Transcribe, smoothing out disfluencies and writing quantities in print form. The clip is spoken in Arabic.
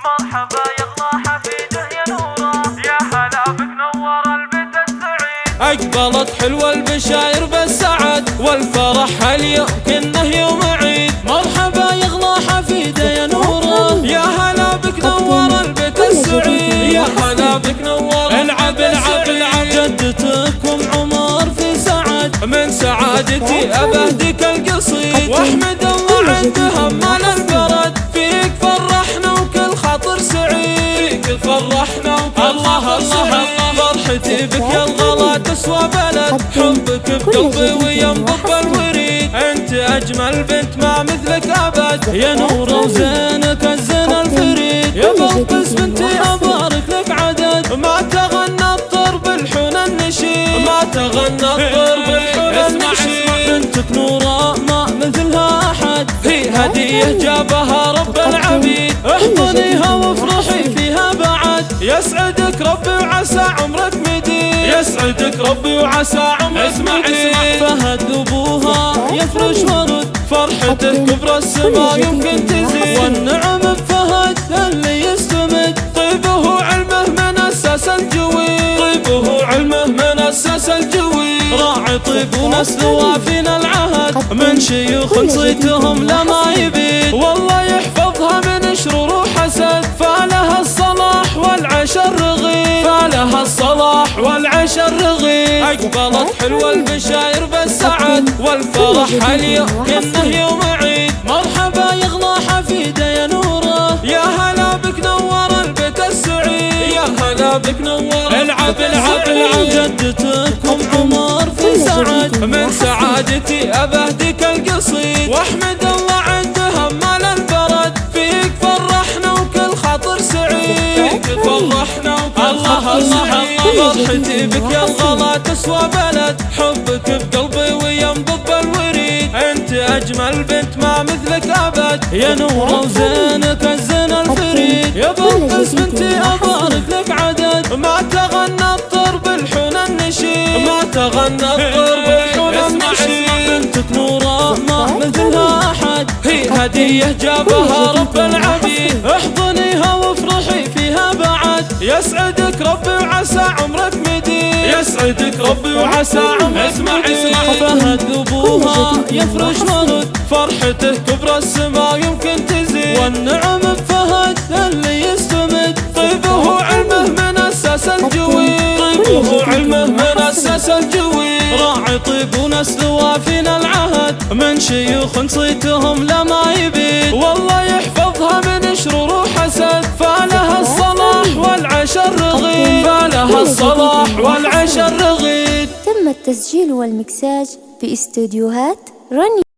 مرحبا يلا حفيده يا نوره، يا هلا بك نور البيت السعيد. أقبلت حلوة البشاير بالسعد والفرح اليوم كنه يوم عيد. مرحبا يغلى حفيده يا نوره، يا هلا بك نور البيت السعيد. يا هلا بك نور العب العب العب. جدتكم عمر في سعد، من سعادتي أبهدك القصيد. واحمد الله عندها مال البرد، فيك فرحنا وكل خاطر سعيد. فيك فرحنا وكل خاطر سعيد. فرحتي بك يا الغلا تسوى بلد، حبك بقلبي وينبض الوريد. انت اجمل بنت ما مثلك ابد، يا نوره وزينك الزين الفريد. يا بلقيس بنتي ابارك لك عدد، ما تغنى الطر بالحون النشيد. ما تغنى الطر بالحون النشيد. بنتك نوره ما مثلها احد، هي هديه جابها رب العبيد. احضنيها وافرحي فيها بعد، يسعدك ربي وعسى عمرك مديد. يسعدك ربي وعسى عمرك مديد. فهد ابوها يفرش ورد، فرحته كبر السما يمكن تزيد. والنعم بفهد اللي يستمد، طيبه علمه من اساس الجويد. طيبه علمه من اساس الجويد. راعي طيب ونسل وافينا العهد، من شيوخ صيتهم لما يبيد. والله يحفظها من شرور وحسد، فلها الصلاح والعيش الرغيد. فلها الصلاح والعيش الرغيد. أقبلت حلوة البشاير بالسعد والفرح اليوم كنه يوم عيد. مرحبا يغلى حفيده يا نوره، يا هلا بك نور البيت السعيد. يا هلا بك نور العب العب العب. جدتكم عمر في سعد، من سعادتي أبهدك القصيد. واحمد الله عندها مال البرد، فيك فرحنا وكل خاطر سعيد. فيك فرحنا وكل خاطر سعيد. فرحتي بك يا الغلا تسوى بلد، حبك بقلبي وينبض الوريد. انت اجمل بنت ما مثلك ابد، يا نوره وزينك الزين الفريد. يا بلقيس بنتي ابارك لك عدد، ما تغنى الطر بالحون النشيد. ما تغنى الطر بالحون النشيد. بنتك نوره ما مثلها احد، هي هديه جابها رب العبيد. احضنيها وافرحي فيها بعد، يسعدك ربي وعسى عمرك مديد. يسعدك ربي وعسى عمرك مديد. فهد ابوها يفرش ورد، فرحته كبر السما يمكن تزيد. والنعم بفهد اللي يستمد، طيبه علمه من اساس الجويد. طيبه علمه من اساس الجويد. راعي طيب ونسل وافينا العهد، من شيوخ صيتهم لما يبيد. والله يحفظها من شرور وحسد، فلها الصلاح والعيش الرغيد. فلها الصلاح والعيش الرغيد. تم التسجيل والمكساج في استديوهات رني.